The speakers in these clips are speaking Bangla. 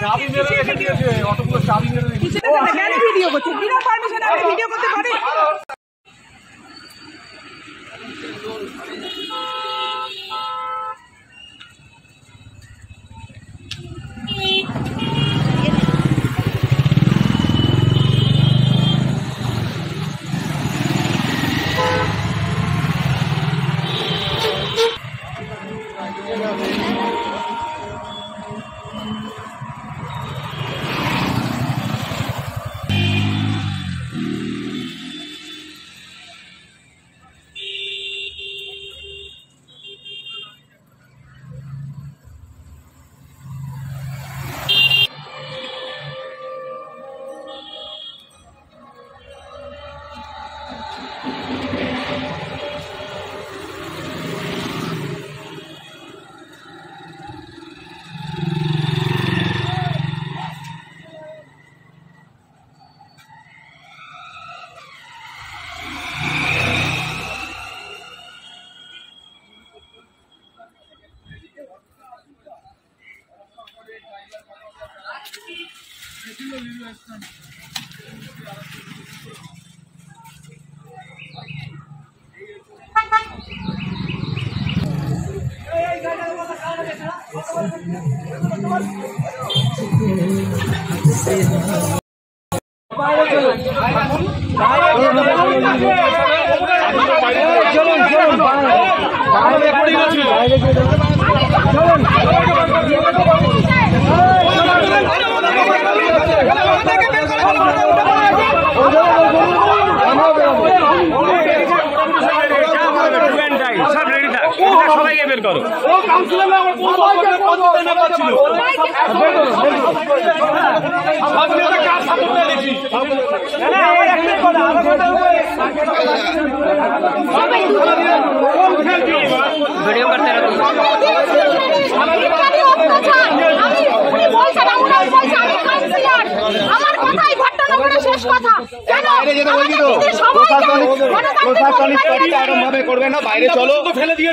চাবি মেরে রেখে দিয়েছে, অটোগুলো চাবি মেরে রেখে দিয়েছে। কেন ভিডিও করছে? বিনা পারমিশনে আপনি ভিডিও করতে পারেন? সবাইকে বের করো। ভিডিও করতে করবে না, বাইরে চলো।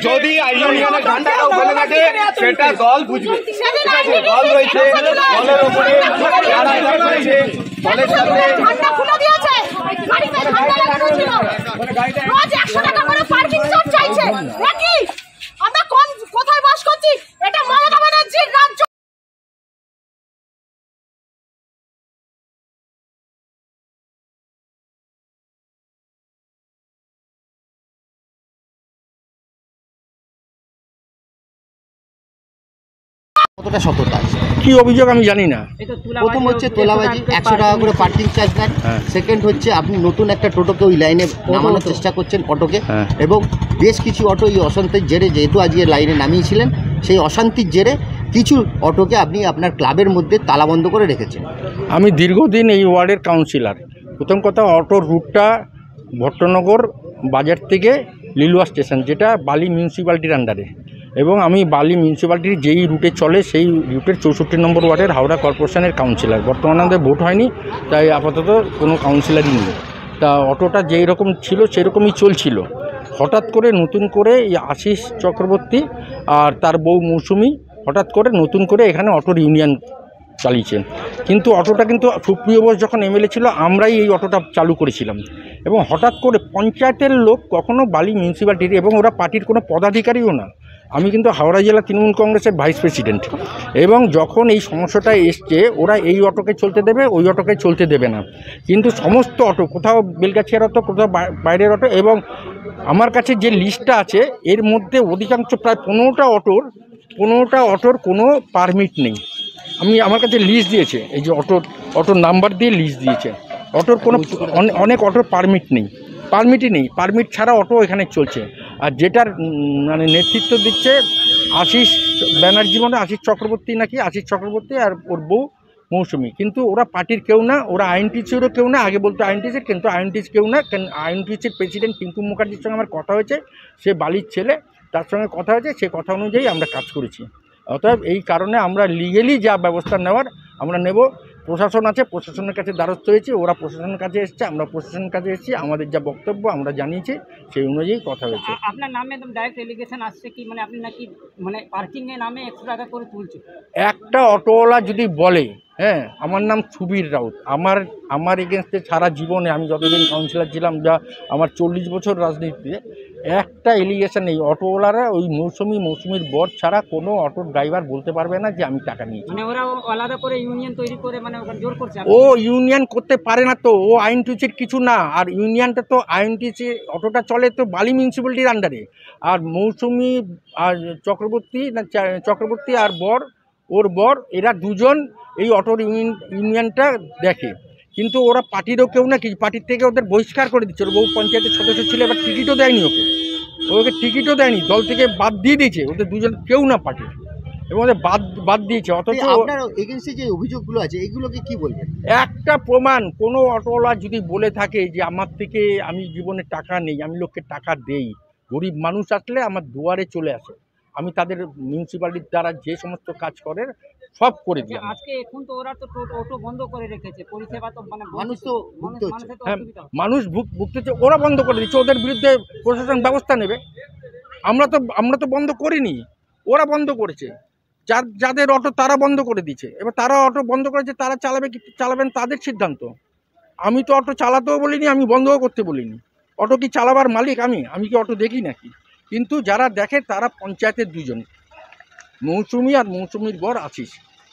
যদি ইউনিয়নের ঝান্ডাটাও ফেলে থাকে সেটা দল বুঝবে। দল রয়েছে, দলের উপরে যারা রয়েছে, দলের সাথে আমরা কোথায় বাস করছি? এটা মমতা ব্যানার্জির রাজ্য। কতটা সততা আছে? কি অভিযোগ আমি জানি না। প্রথম হচ্ছে তোলাবাজি, 100 টাকা করে পার্কিং চার্জ নেন। সেকেন্ড হচ্ছে আপনি নতুন একটা টোটোকে ওই লাইনে নামানোর চেষ্টা করছেন, অটোকে। এবং বেশ কিছু অটো এই অশান্তির জেরে, যেহেতু আজকে লাইনে নামিয়েছিলেন, সেই অশান্তির জেরে কিছু অটোকে আপনি আপনার ক্লাবের মধ্যে তালাবন্ধ করে রেখেছেন। আমি দীর্ঘদিন এই ওয়ার্ডের কাউন্সিলর। প্রথম কথা, অটোর রুটটা ভট্টনগর বাজার থেকে লিলুয়া স্টেশন, যেটা বালি মিউনিসিপ্যালিটির আন্ডারে, এবং আমি বালি মিউনিসিপ্যালিটির যেই রুটে চলে সেই রুটের 64 নম্বর ওয়ার্ডের হাওড়া কর্পোরেশনের কাউন্সিলর। বর্তমানে আমাদের ভোট হয়নি, তাই আপাতত কোনো কাউন্সিলরই নেই। তা অটোটা যেই রকম ছিল সেরকমই চলছিল। হঠাৎ করে নতুন করে এই আশিস চক্রবর্তী আর তার বউ মৌসুমি হঠাৎ করে নতুন করে এখানে অটোর ইউনিয়ন চালিয়েছেন। কিন্তু অটোটা কিন্তু সুপ্রিয় বোস যখন এমএলএ ছিল আমরাই এই অটোটা চালু করেছিলাম। এবং হঠাৎ করে পঞ্চায়েতের লোক, কখনো বালি মিউনিসিপ্যালিটির, এবং ওরা পার্টির কোনো পদাধিকারীও না। আমি কিন্তু হাওড়া জেলা তৃণমূল কংগ্রেসের ভাইস প্রেসিডেন্ট। এবং যখন এই সমস্যাটা এসছে, ওরা এই অটোকে চলতে দেবে, ওই অটোকে চলতে দেবে না। কিন্তু সমস্ত অটো, কোথাও বেলগাছিয়ার অটো, কোথাও বাইরের অটো, এবং আমার কাছে যে লিস্টটা আছে এর মধ্যে অধিকাংশ প্রায় 15টা অটোর কোনো পারমিট নেই। আমার কাছে লিস্ট দিয়েছে, এই যে অটোর নাম্বার দিয়ে লিস্ট দিয়েছে। অটোর কোনো অনেক অটোর পারমিটই নেই। পারমিট ছাড়া অটো এখানে চলছে। আর যেটার মানে নেতৃত্ব দিচ্ছে আশিস ব্যানার্জি, মানে আশিস চক্রবর্তী আর ওর বউ মৌসুমি। কিন্তু ওরা পার্টির কেউ না, ওরা আইএনটিসিরও কেউ না। আগে বলতো আইএনটিসির, কিন্তু আইএনটিসি কেউ না। আইএনটিসির প্রেসিডেন্ট টিঙ্কু মুখার্জির সঙ্গে আমার কথা হয়েছে, সে বালির ছেলে, তার সঙ্গে কথা হয়েছে, সে কথা অনুযায়ী আমরা কাজ করেছি। অতএব এই কারণে আমরা লিগেলি যা ব্যবস্থা নেওয়ার আমরা নেব। প্রশাসন আছে, প্রশাসনের কাছে দ্বারস্থ হয়েছে, ওরা প্রশাসনের কাছে এসছে, আমরা প্রশাসনের কাছে এসেছি, আমাদের যা বক্তব্য আমরা জানিয়েছি সেই অনুযায়ী কথা হয়েছে। আপনার নামে একদম ডাইরেক্ট এলিগেশন আসছে কি, মানে আপনি নাকি মানে পার্কিংয়ে নামে 100 টাকা করে তুলছে? একটা অটোওয়ালা যদি বলে হ্যাঁ আমার নাম সুবীর রাউত, আমার এগেনস্টে সারা জীবনে আমি যতদিন কাউন্সিলর ছিলাম, যা আমার 40 বছর রাজনীতিতে, একটা এলিগেশন নেই। অটোওয়ালারা ওই মৌসুমির বর ছাড়া কোনো অটো ড্রাইভার বলতে পারবে না যে আমি টাকা নিয়েছি। মানে ওরা আলাদা করে ইউনিয়ন তৈরি করে মানে ওখানে জোর করছে? ও ইউনিয়ন করতে পারে না, তো ও আইন টুচির কিছু না। আর ইউনিয়নটা তো আইন টুচি, অটোটা চলে তো বালি মিউনিসিপ্যালিটির আন্ডারে। আর মৌসুমি আর চক্রবর্তী আর ওর বর এরা দুজন এই অটোর ইউনিয়নটা দেখে, কিন্তু ওরা পার্টিরও কেউ না, কি পার্টির থেকে ওদের বহিষ্কার করে দিচ্ছে। ওর বউ পঞ্চায়েতের সদস্য ছিল, এবার টিকিটও দেয়নি ওকে টিকিটও দেয়নি, দল থেকে বাদ দিয়ে দিয়েছে। ওদের দুজন কেউ না পার্টির, এবং ওদের বাদ দিয়েছে। অথচ আপনার এগেইনস্টে যে অভিযোগগুলো আছে এগুলোকে কি বলবেন? একটা প্রমাণ, কোনো অটোওয়ালা যদি বলে থাকে যে আমার থেকে আমি জীবনে টাকা নেই, আমি লোককে টাকা দেই, গরিব মানুষ আসলে আমার দুয়ারে চলে আসে, আমি তাদের মিউনিসিপ্যালিটির দ্বারা যে সমস্ত কাজ করে সব করে দিই। আজকে এখন তো ওরা তো অটো বন্ধ করে রেখেছে, পরিষেবা তো মানে মানুষ তো ভুগতে হচ্ছে। হ্যাঁ, মানুষ ভুগতেছে, ওরা বন্ধ করে দিচ্ছে, ওদের বিরুদ্ধে প্রশাসন ব্যবস্থা নেবে। আমরা তো বন্ধ করিনি, ওরা বন্ধ করেছে। যাদের অটো তারা বন্ধ করে দিচ্ছে, এবার তারা অটো বন্ধ করেছে, তারা চালাবেন তাদের সিদ্ধান্ত। আমি তো অটো চালাতেও বলিনি, আমি বন্ধও করতে বলিনি। অটো কি চালাবার মালিক আমি কি অটো দেখি নাকি? কিন্তু যারা দেখে তারা পঞ্চায়েতের দুজন, মৌসুমি আর মৌসুমির বর আছিস,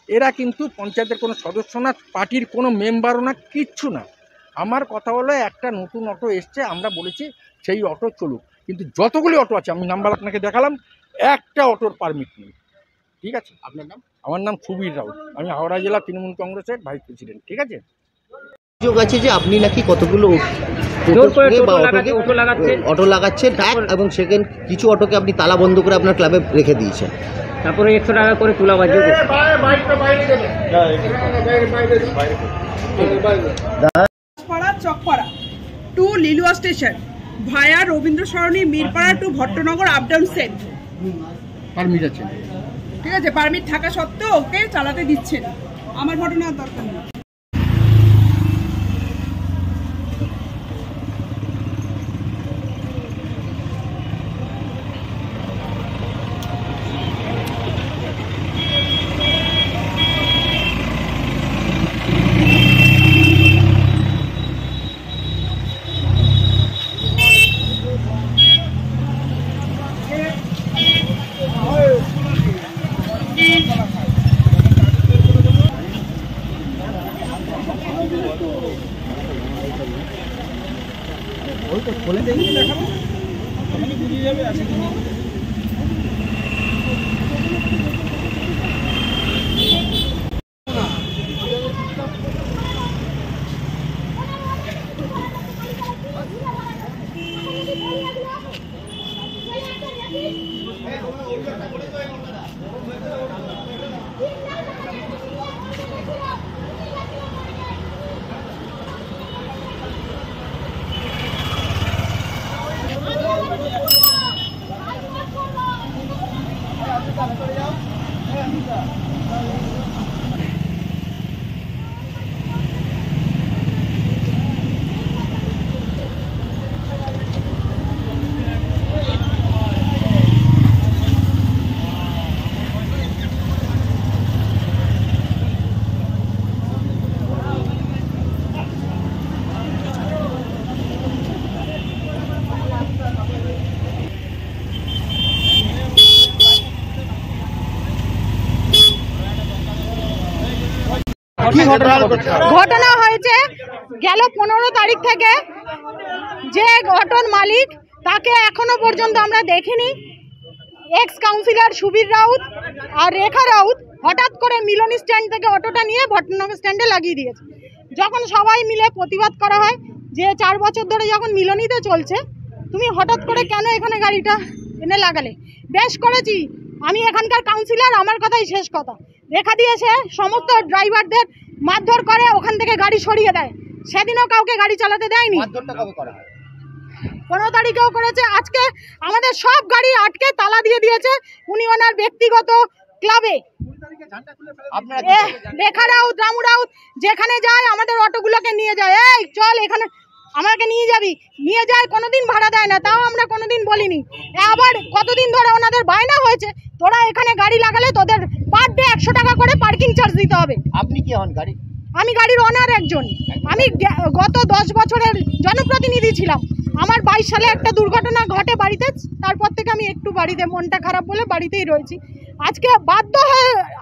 এরা কিন্তু পঞ্চায়েতের কোনো সদস্য না, পার্টির কোনো মেম্বারও না, কিচ্ছু না। আমার কথা হলো একটা নতুন অটো এসছে, আমরা বলেছি সেই অটো চলুক, কিন্তু যতগুলি অটো আছে আমি নাম্বার আপনাকে দেখালাম, একটা অটোর পারমিট নেই। ঠিক আছে, আপনার নাম? আমার নাম সুবীর রাউত, আমি হাওড়া জেলা তৃণমূল কংগ্রেসের ভাইস প্রেসিডেন্ট। ঠিক আছে। অভিযোগ আছে যে আপনি নাকি কতগুলো অটো লাগাচ্ছেন, এবং সেকেন্ড কিছু অটোকে আপনি তালা বন্ধ করে আপনার ক্লাবে রেখে দিয়েছেন, তারপরে 100 টাকা করে তুলাবাজি। Chakpara to Liluah station via Rabindra Sarani Mirpara to Bhattanagar up down set permit আছে, ঠিক আছে, পারমিট থাকা সত্ত্বেও ওকে চালাতে দিচ্ছেন। আমার ঘটনার দরকার নেই। ঘটনা হয়েছে গেল 15 তারিখ থেকে, যে অটোর মালিক তাকে এখনো পর্যন্ত আমরা দেখিনি। এক্স কাউন্সিলর সুবীর রাউত আর রেখা রাউত হঠাৎ করে মিলনী স্ট্যান্ড থেকে অটোটা নিয়ে ভট্টনগর স্ট্যান্ডে লাগিয়ে দিয়েছে। যখন সবাই মিলে প্রতিবাদ করা হয় যে 4 বছর ধরে যখন মিলনীতে চলছে, তুমি হঠাৎ করে কেন এখানে গাড়িটা এনে লাগালে? বেশ করেছি, আমি এখানকার কাউন্সিলর, আমার কথাই শেষ কথা। দেখা দিয়েছে সমস্ত ড্রাইভারদের মারধর করে, ওখান থেকে গাড়ি সরিয়ে দেয়। সেদিনও কাউকে গাড়ি চালাতে দেয়নি। 15 তারিখেও করেছে। আজকে আমাদের সব গাড়ি আটকে তালা দিয়ে দিয়েছে। উনি ওনার ব্যক্তিগত ক্লাবে রেখা রাউত, রামু রাউত যেখানে যায় আমাদের অটোগুলোকে নিয়ে যায়, এই চল এখানে আমাকে নিয়ে যাবি, নিয়ে যায়, কোনোদিন ভাড়া দেয় না, তাও আমরা কোনোদিন বলিনি। আবার কতদিন ধরে ওনাদের বায়না হয়েছে, তোরা এখানে গাড়ি লাগালে তোদের পার ডে 100 টাকা করে পার্কিং চার্জ দিতে হবে। আপনি কি হন গাড়ি? আমি গাড়ির ওনার একজন। আমি গত 10 বছরের জনপ্রতিনিধি ছিলাম। আমার 22 সালে একটা দুর্ঘটনা ঘটে বাড়িতে, তারপর থেকে আমি একটু বাড়িতে মনটা খারাপ বলে বাড়িতেই রয়েছি। আজকে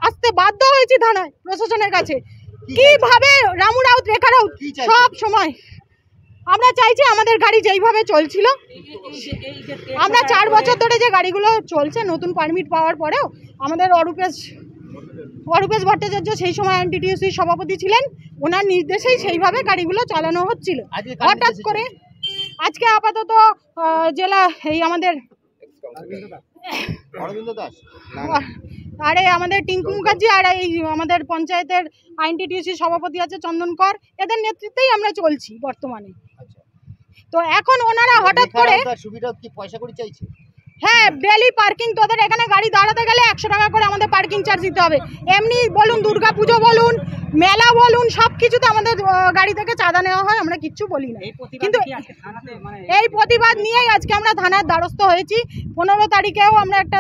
আসতে বাধ্য হয়েছি থানায় প্রশাসনের কাছে। কিভাবে রামু রাউত, রেখা রাউত সব সময় আমরা চাইছি আমাদের গাড়ি যেইভাবে চলছিল, আমরা 4 বছর ধরে যে গাড়িগুলো চলছে নতুন পারমিট পাওয়ার পরেও আমাদের অরূপেশ ভট্টাচার্য সেই সময় এনটিটিউসির সভাপতি ছিলেন, ওনার নির্দেশেই সেইভাবে গাড়িগুলো চালানো হচ্ছিল। হঠাৎ করে আজকে আপাতত জেলা এই আমাদের আরে আমাদের টিঙ্কু মুখার্জি আর এই আমাদের পঞ্চায়েতের আইনটিটিউসি সভাপতি আছে চন্দন কর, এদের নেতৃত্বেই আমরা চলছি বর্তমানে। তো এখন ওনারা হঠাৎ করে সুবিধা কি পয়সা করে চাইছে? হ্যাঁ, ডেলি পার্কিং, তোদের এখানে গাড়ি দাঁড়াতে গেলে 100 টাকা করে আমাদের পার্কিং চার্জ দিতে হবে। এমনি বলুন, দুর্গা পুজো বলুন, মেলা বলুন, সব কিছুতে আমাদের গাড়ি থেকে চাঁদা নেওয়া হয়, আমরা কিচ্ছু বলি না। কিন্তু এই প্রতিবাদ নিয়েই আজকে আমরা থানার দ্বারস্থ হয়েছি। 15 তারিখেও আমরা একটা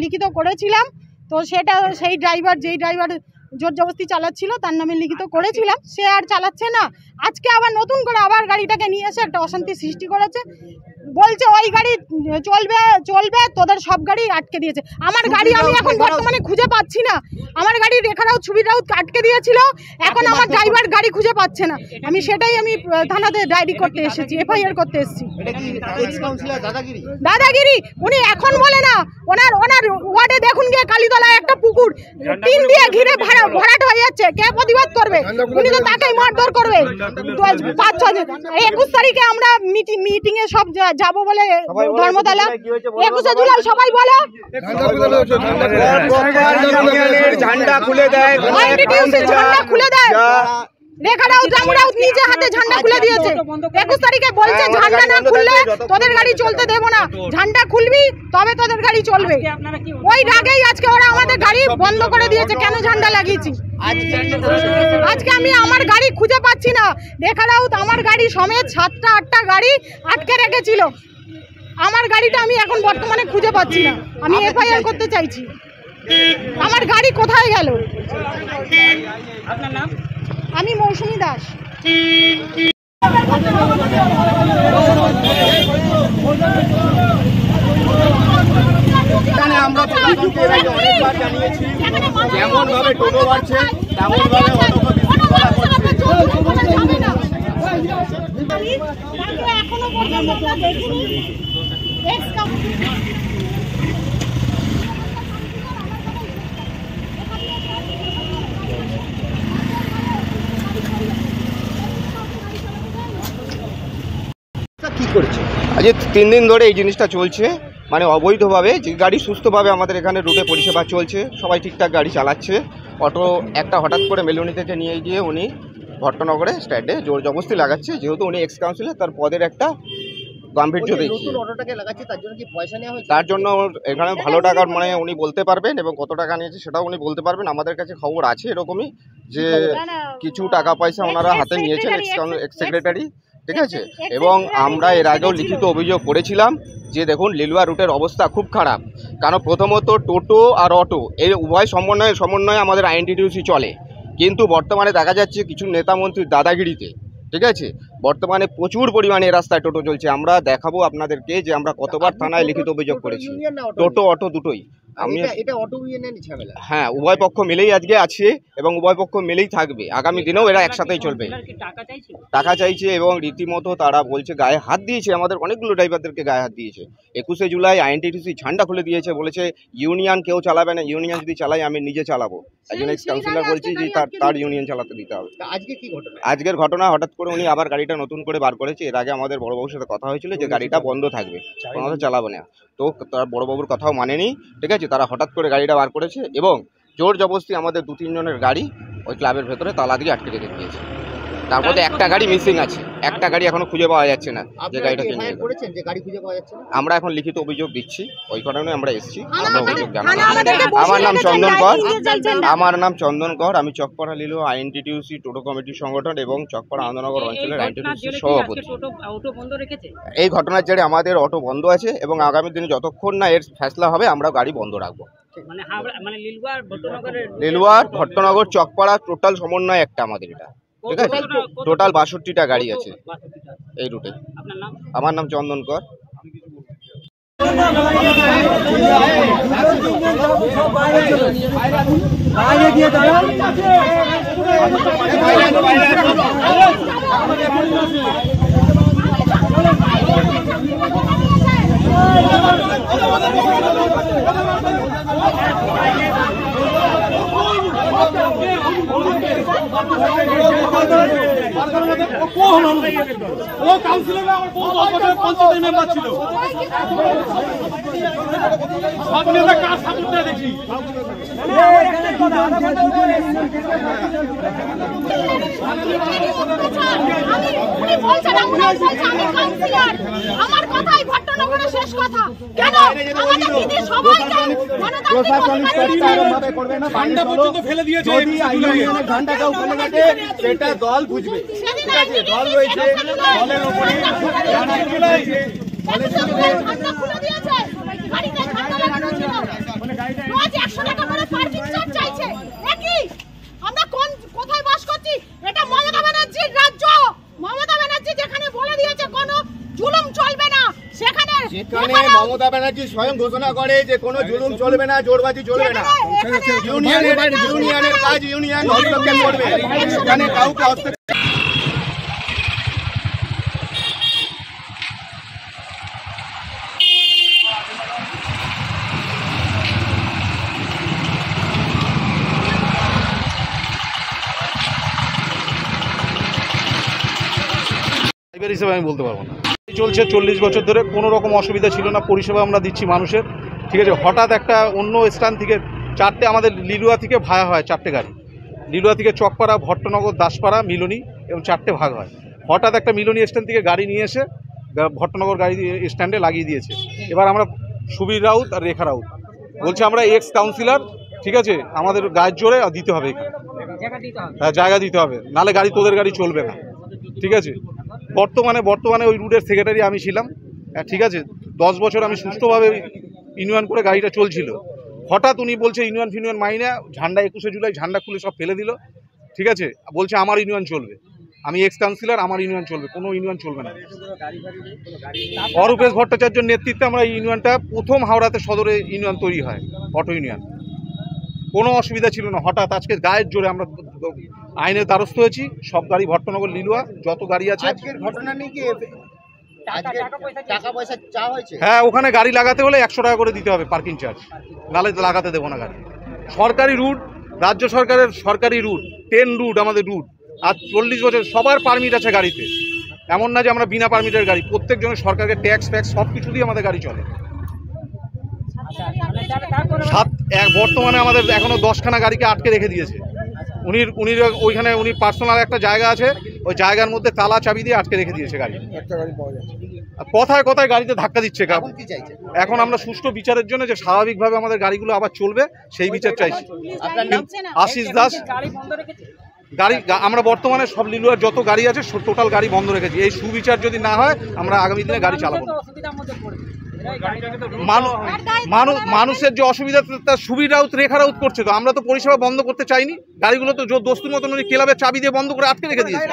লিখিত করেছিলাম, তো সেটা যেই ড্রাইভার জোর জবরদস্তি চালাচ্ছিল তার নামে লিখিত করেছিলাম, সে আর চালাচ্ছে না। আজকে আবার নতুন করে আবার গাড়িটাকে নিয়ে এসে একটা অশান্তি সৃষ্টি করেছে, বলছে ওই গাড়ি চলবে, তোদের সব গাড়ি আটকে দিয়েছে। আমার গাড়ি আমি এখন বর্তমানে খুঁজে পাচ্ছি না। আমার গাড়ি রেখা রাউত, সুবীর রাউত আটকে দিয়েছিল, এখন আমার ড্রাইভার গাড়ি খুঁজে পাচ্ছে না। আমি থানাতে ডায়েরি করতে এসেছি, এফআইআর করতে এসেছি। দাদাগিরি উনি এখন বলে না, ওনার ওয়ার্ডে দেখুন গিয়ে কালীতলায় একটা পুকুর 3 দিয়ে ঘিরে ভরাট হয়ে যাচ্ছে, কে প্রতিবাদ করবে? উনি তো তাকেই মারধর করবে। 21 তারিখে আমরা মিটিংয়ে সব যাবো বলে ধর্মতলা, 21 জুলাই সবাই বলো ঝান্ডা খুলে দেয়, রেখা রাউত, রামু রাউত নিজে হাতে ঝান্ডা খুলে দিয়েছে। 21 তারিখে বলছে ঝান্ডা না খুললে তোদের গাড়ি চলতে দেবো না, ঝান্ডা খুলবি তবে তোদের গাড়ি চলবে। ওই রাগেই আজকে ওরা আমাদের গাড়ি বন্ধ করে দিয়েছে। কেন ঝান্ডা লাগিয়েছি? আজকে আমি আমার গাড়ি খুঁজে পাচ্ছি না। রেখা রাউত আমার গাড়ি সমেত 7টা-8টা গাড়ি আটকে রেখেছিল, আমার গাড়িটা আমি এখন বর্তমানে খুঁজে পাচ্ছি না। আমি এফআইআর করতে চাইছি, আমার গাড়ি কোথায় গেল? আপনার নাম? আমি মৌসুমী দাস। এখানে আমরা প্রশাসনকে অনেকবার জানিয়েছি, যেমন ভাবে টোটো বাড়ছে তেমন ভাবে এখনো পর্যন্ত দেখিনি। কি করছে? আজ 3 দিন ধরে এই জিনিসটা চলছে, মানে অবৈধভাবে যে গাড়ি সুস্থভাবে আমাদের এখানে রুটে পরিষেবা চলছে, সবাই ঠিকঠাক গাড়ি চালাচ্ছে। অটো একটা হঠাৎ করে মেলুনি থেকে নিয়ে গিয়ে উনি ভট্টনগরে স্ট্যান্ডে জোর জবরদস্তি লাগাচ্ছে, যেহেতু উনি এক্স কাউন্সিলর, তার পদের একটা গাম্ভীর্য দেখি। তার জন্য এখানে ভালো টাকার মানে উনি বলতে পারবেন, এবং কত টাকা নিয়েছে সেটাও উনি বলতে পারবেন। আমাদের কাছে খবর আছে এরকমই যে কিছু টাকা পয়সা ওনারা হাতে নিয়েছেন, এক্স সেক্রেটারি, ঠিক আছে। এবং আমরা এর আগেও লিখিত অভিযোগ করেছিলাম যে দেখুন লিলুয়া রুটের অবস্থা খুব খারাপ, কারণ প্রথমত টোটো আর অটো এই উভয় সমন্বয়ে আমাদের আইনটিটিউসি চলে, কিন্তু বর্তমানে দেখা যাচ্ছে কিছু নেতামন্ত্রীর দাদাগিরিতে, ঠিক আছে, বর্তমানে প্রচুর পরিমাণে রাস্তায় টোটো চলছে। আমরা দেখাবো আপনাদেরকে যে আমরা কতবার থানায় লিখিত অভিযোগ করেছি, টোটো অটো দুটোই। হ্যাঁ, উভয় পক্ষ মিলেই আজকে আছে এবং উভয় পক্ষ মিলেই থাকবে, আগামী দিনেও এরা একসাথেই চলবে। টাকা চাইছে এবং রীতিমতো তারা বলছে গায়ে হাত দিয়েছে, আমাদের অনেকগুলো ড্রাইভারদেরকে গায়ে হাত দিয়েছে। 21 জুলাই আইনটিটিউসি ঝান্ডা খুলে দিয়েছে, বলেছে ইউনিয়ন কেউ চালাবে না, ইউনিয়ন যদি চালাই আমি নিজে চালাবো। একজন এক্স কাউন্সিলর বলছি যে তার ইউনিয়ন চালাতে দিতে হবে। আজকের ঘটনা হঠাৎ করে উনি আবার গাড়িটা নতুন করে বার করেছে। এর আগে আমাদের বড়বাবুর সাথে কথা হয়েছিল যে গাড়িটা বন্ধ থাকবে, কোনো চালাবো না, তো তার বড়বাবুর কথাও মানেনি, ঠিক আছে। তারা হঠাৎ করে গাড়িটা বার করেছে এবং জোর জবরদস্তি আমাদের 2-3 জনের গাড়ি ওই ক্লাবের ভেতরে তালা দিয়ে আটকে রেখে দিয়েছে। তার মধ্যে একটা গাড়ি মিসিং আছে, একটা গাড়ি এখনো খুঁজে পাওয়া যাচ্ছে না, যে গাড়িটা কিনে নিয়ে গেল। করেছেন যে গাড়ি খুঁজে পাওয়া যাচ্ছে না? আমরা এখন লিখিত অভিযোগ দিচ্ছি, ওই কারণে আমরা এসেছি। আমরা অভিযোগ জানাবো। আমার নাম চন্দন কর, আমি চকপাড়া লিলুয়া আইএনটিটিউসি টোটো কমিটির সংগঠন এবং চকপাড়া আনন্দনগর অঞ্চলের আইএনটিটিউসি সভাপতি। এই ঘটনার জেরে আমাদের অটো বন্ধ আছে এবং আগামী দিনে যতক্ষণ না এর ফেসলা হবে আমরা গাড়ি বন্ধ রাখবো। লিলুয়ার ভট্টনগর চকপাড়া টোটাল সমন্বয় একটা আমাদের এটা, ঠিক আছে? টোটাল 62টা গাড়ি আছে এই রুটে। আমার নাম চন্দন কর। ও কাউন্সিলর আমার 10 বছর পঞ্চায়েত মেম্বার ছিল। সব নেতা কার সাপোর্টে দেখি আমার কথাই ভট্টনগরের শেষ কথা। কেন আমাদের দিদি সবাইকে প্রশাসনিক ভাবে করবে না, ঠান্ডা পর্যন্ত ফেলে দিয়েছে। যদি আইনের ঝান্ডাটাও ফেলে গেছে সেটা দল বুঝবে, ঠিক আছে? দল রয়েছে, দলের উপরে ঠান্ডা খুলে দিয়েছে, গাড়িতে ঠান্ডা লাগানো ছিল, রোজ 100 টাকা করে পার্কিং চার্জ চাইছে। একই আমরা কোথায় বাস করছি? এটা মমতা ব্যানার্জির রাজ্য। মমতা ব্যানার্জি যেখানে বলে দিয়েছে কোনো জুলুম চলবে না, সেখানে মমতা ব্যানার্জি স্বয়ং ঘোষণা করে যে কোনো জুলুম চলবে না, জোরবাজি চলবে না। ইউনিয়নের কাজ ইউনিয়ন হস্তক্ষেপ করবে, এখানে কাউকে হস্তক্ষেপ। হিসেবে আমি বলতে পারবো না। চলছে 40 বছর ধরে, কোনো রকম অসুবিধা ছিল না, পরিষেবা আমরা দিচ্ছি মানুষের, ঠিক আছে? হঠাৎ একটা অন্য স্থান থেকে 4টে আমাদের লিলুয়া থেকে ভায়া হয়, 4টে গাড়ি লিলুয়া থেকে চকপাড়া, ভট্টনগর, দাসপাড়া, মিলনী এবং 4টে ভাগ হয়। হঠাৎ একটা মিলনী স্ট্যান্ড থেকে গাড়ি নিয়ে এসে ভট্টনগর গাড়ি স্ট্যান্ডে লাগিয়ে দিয়েছে। এবার আমরা সুবীর রাউত আর রেখা রাউত বলছি আমরা এক্স কাউন্সিলর, ঠিক আছে? আমাদের গায়ের জোরে দিতে হবে, এখানে হ্যাঁ জায়গা দিতে হবে, নাহলে গাড়ি তোদের গাড়ি চলবে না, ঠিক আছে? বর্তমানে ওই রুটের সেক্রেটারি আমি ছিলাম, ঠিক আছে? 10 বছর আমি সুষ্ঠুভাবে ইউনিয়ন করে গাড়িটা চলছিল। হঠাৎ উনি বলছে ইউনিয়ন ফিউনিয়ন মাইনে, ঝান্ডা 21শে জুলাই ঝান্ডা খুলে সব ফেলে দিল, ঠিক আছে? বলছে আমার ইউনিয়ন চলবে, আমি এক্স কাউন্সিলর, আমার ইউনিয়ন চলবে, কোনো ইউনিয়ন চলবে না। অরূপেশ ভট্টাচার্যের নেতৃত্বে আমরা এই ইউনিয়নটা প্রথম হাওড়াতে সদরে ইউনিয়ন তৈরি হয়, অটো ইউনিয়ন। কোনো অসুবিধা ছিল না। হঠাৎ আজকে গায়ের জোরে আমরা আইনের দ্বারস্থ হয়েছি। সব গাড়ি ভট্টনগর লিলুয়া যত গাড়ি আছে, আজকের ঘটনা নিয়ে কি টাকা পয়সা চাওয়া হয়েছে? হ্যাঁ, ওখানে গাড়ি লাগাতে হলে 100 টাকা করে দিতে হবে পার্কিং চার্জ, নাহলে লাগাতে দেবো না গাড়ি। সরকারি রুট, রাজ্য সরকারের সরকারি রুট, 10 রুট আমাদের রুট। আর 40 বছর সবার পারমিট আছে গাড়িতে, এমন না যে আমরা বিনা পারমিটের গাড়ি। প্রত্যেকজনের সরকারের ট্যাক্স ফ্যাক্স সব কিছু দিয়ে আমাদের গাড়ি চলে। বর্তমানে আমাদের এখনো 10খানা গাড়িকে আটকে রেখে দিয়েছে। উনি ওইখানে উনি পার্সোনাল একটা জায়গা আছে, ওই জায়গার মধ্যে তালা চাবি দিয়ে আটকে রেখে দিয়েছে গাড়ি। কথায় কথায় গাড়িতে ধাক্কা দিচ্ছে। এখন আমরা সুষ্ঠু বিচারের জন্য যে স্বাভাবিকভাবে আমাদের গাড়িগুলো আবার চলবে সেই বিচার চাইছি। আশিস দাস গাড়ি, আমরা বর্তমানে সব লিলুয়ার যত গাড়ি আছে টোটাল গাড়ি বন্ধ রেখেছি। এই সুবিচার যদি না হয় আমরা আগামী দিনে গাড়ি চালাবো না। মানুষের যে অসুবিধা তার সুবিধা রেখা রাউত করছে, তো আমরা তো পরিষেবা বন্ধ করতে চাইনি। গাড়িগুলো তো দোস্তুর মতন ক্লাবের চাবি দিয়ে বন্ধ করে আটকে রেখে দিয়েছে।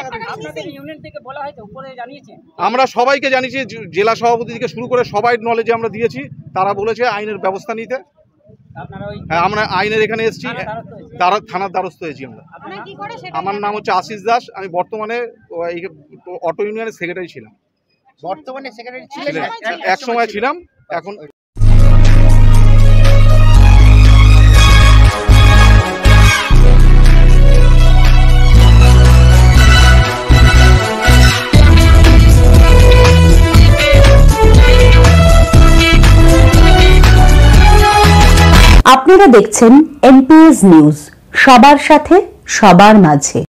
আমরা সবাইকে জানিয়েছি, জেলা সভাপতি থেকে শুরু করে সবাই নলেজে আমরা দিয়েছি। তারা বলেছে আইনের ব্যবস্থা নিতে। হ্যাঁ, আমরা আইনের এখানে এসেছি, থানার দ্বারস্থ হয়েছি আমরা। আমার নাম হচ্ছে আশিস দাস, আমি বর্তমানে অটো ইউনিয়নের সেক্রেটারি ছিলাম। বর্তমানে সেক্রেটারি ছিলেন? এক সময় ছিলাম, এখন আপনারা দেখছেন এনপিএস নিউজ, সবার সাথে সবার মাঝে।